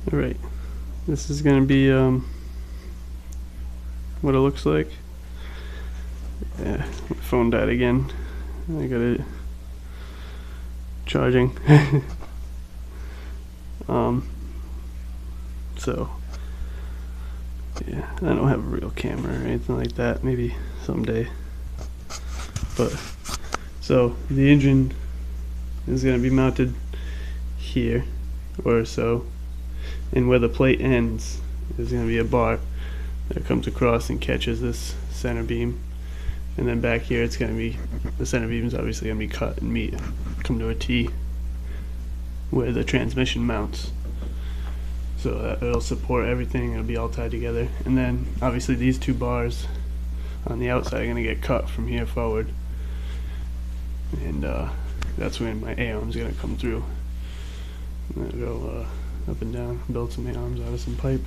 Alright, this is going to be what it looks like. Yeah, my phone died again. I got it charging. So yeah, I don't have a real camera or anything like that. Maybe someday. But so the engine is going to be mounted here or so, and where the plate ends is going to be a bar that comes across and catches this center beam, and then back here it's going to be, the center beam is obviously going to be cut and come to a T where the transmission mounts, so that it'll support everything. It'll be all tied together, and then obviously these two bars on the outside are going to get cut from here forward, and that's when my A arm is going to come through. I'm going to go up and down, build some A arms out of some pipe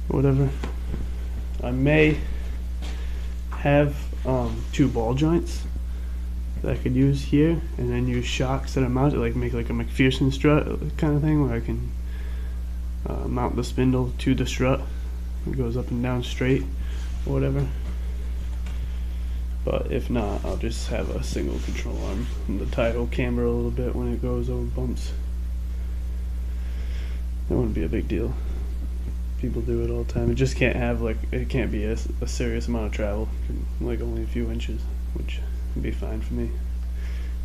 or whatever. I may have two ball joints that I could use here, and then use shocks that are mounted, like make like a McPherson strut kind of thing, where I can mount the spindle to the strut. It goes up and down straight or whatever. But if not, I'll just have a single control arm, and the tire will camber a little bit when it goes over bumps. That wouldn't be a big deal. People do it all the time. It just can't have it can't be a serious amount of travel, like only a few inches, which would be fine for me.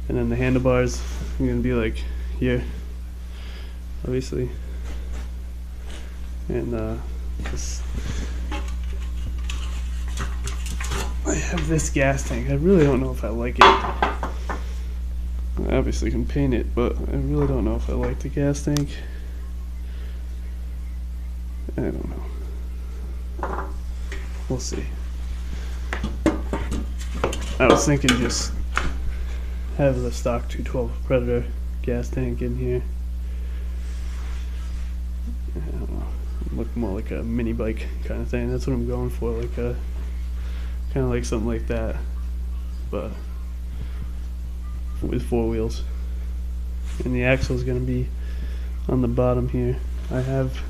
And then the handlebars are going to be like here, obviously. And I have this gas tank. I really don't know if I like it. I obviously can paint it, but I really don't know if I like the gas tank. I don't know. We'll see. I was thinking just have the stock 212 Predator gas tank in here. I don't know. Look more like a mini bike kind of thing. That's what I'm going for, like a kind of like something like that, but with four wheels. And the axle is going to be on the bottom here. I have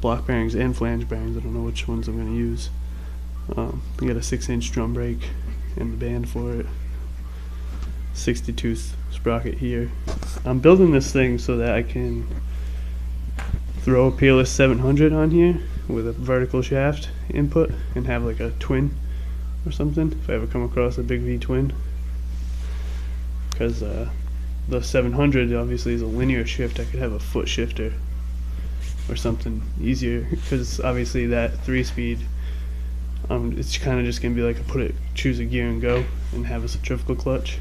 block bearings and flange bearings. I don't know which ones I'm going to use. I got a 6-inch drum brake and the band for it. 62 sprocket here. I'm building this thing so that I can throw a Peerless 700 on here with a vertical shaft input and have like a twin or something if I ever come across a big V twin, because the 700 obviously is a linear shift. I could have a foot shifter or something easier, because obviously that 3-speed, it's kind of just gonna be like choose a gear and go and have a centrifugal clutch.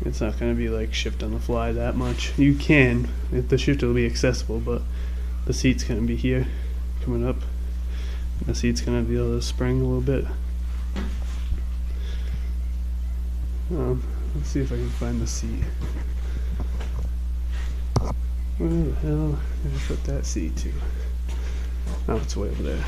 It's not gonna be like shift on the fly that much. You can, the shifter will be accessible, but the seat's gonna be here coming up, and the seat's gonna be able to spring a little bit. Let's see if I can find the seat. Where the hell did I put that seat to? Oh, it's way over there.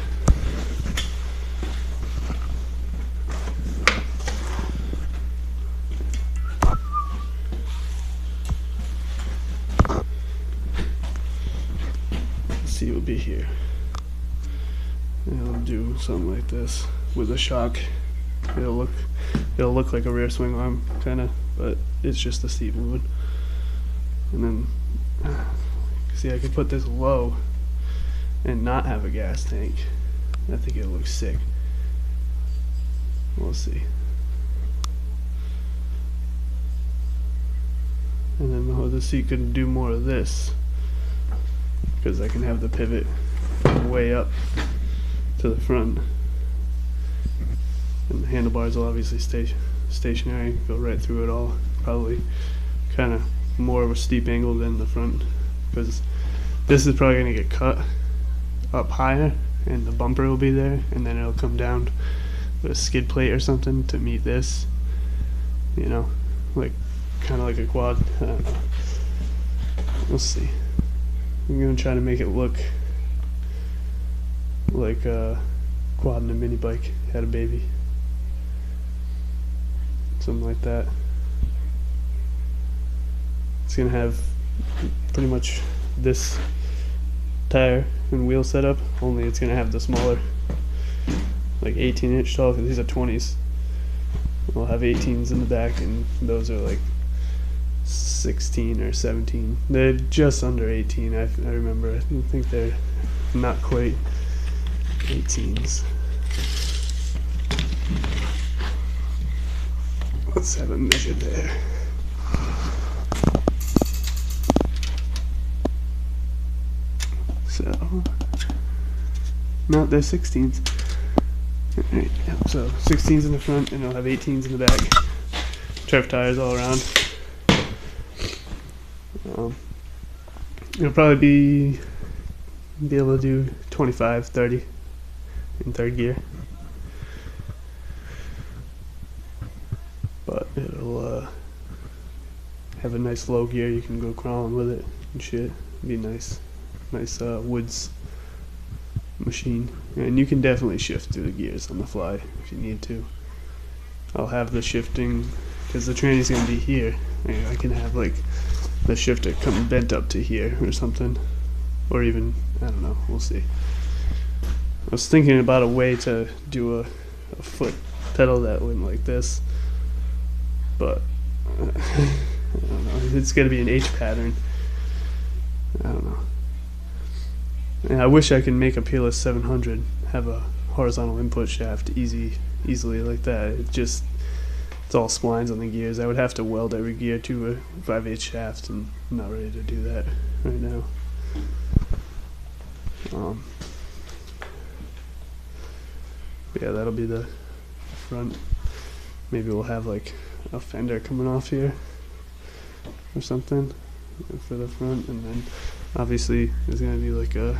The seat will be here. And I'll do something like this with a shock. It'll look like a rear swing arm kinda, but it's just the seat moving. And then see, I could put this low and not have a gas tank. I think it'll look sick. We'll see. And then the seat could do more of this, because I can have the pivot way up to the front, and the handlebars will obviously stay stationary, go right through it all. Probably kind of more of a steep angle than the front, because this is probably going to get cut up higher and the bumper will be there, and then it'll come down with a skid plate or something to meet this, you know, like kind of like a quad. I don't know. We'll see. I'm going to try to make it look like a quad and a mini bike had a baby, something like that. It's gonna have pretty much this tire and wheel setup, only it's gonna have the smaller, like 18-inch tall, because these are 20s. We'll have 18s in the back, and those are like 16 or 17. They're just under 18. I remember. I think they're not quite 18s. Let's have it measured there. So, no, they're 16s. Alright, yeah, so 16s in the front, and I'll have 18s in the back. Turf tires all around. It'll probably be able to do 25, 30 in third gear. But it'll have a nice low gear. You can go crawling with it and shit. It'd be nice woods machine, and you can definitely shift through the gears on the fly if you need to. I'll have the shifting, because the tranny's gonna be here. I can have like the shifter come bent up to here or something, or even, I don't know, we'll see. I was thinking about a way to do a foot pedal that went like this, but I don't know, it's gonna be an H pattern. I don't know. And I wish I could make a PLS 700 have a horizontal input shaft easily like that. It's all splines on the gears. I would have to weld every gear to a 5/8 shaft, and I'm not ready to do that right now. Yeah, that'll be the front. Maybe we'll have like a fender coming off here or something for the front, and then obviously there's gonna be like a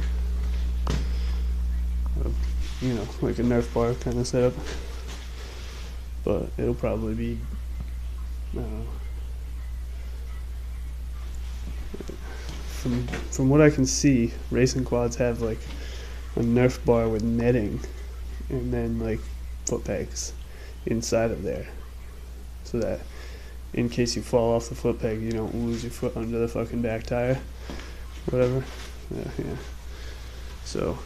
like a Nerf bar kind of setup, but it'll probably be, I don't know. From what I can see, racing quads have like a Nerf bar with netting, and then like foot pegs inside of there, so that in case you fall off the foot peg, you don't lose your foot under the fucking back tire, whatever. Yeah. So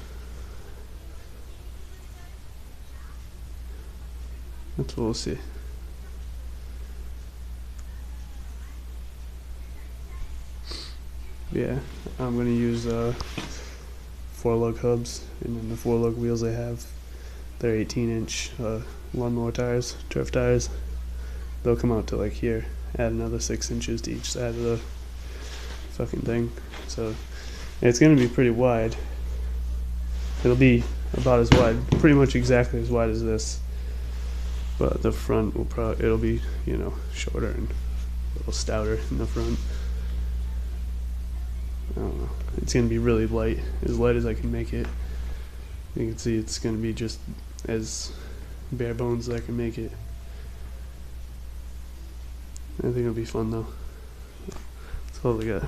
that's what we'll see. Yeah, I'm gonna use 4-lug hubs, and then the 4-lug wheels I have, they're 18-inch lawnmower tires, turf tires. They'll come out to like here. Add another 6 inches to each side of the fucking thing. So it's gonna be pretty wide. It'll be about as wide, pretty much exactly as wide as this. But the front it'll be, shorter and a little stouter in the front. I don't know. It's gonna be really light as I can make it. You can see it's gonna be just as bare bones as I can make it. I think it'll be fun though. That's all I got.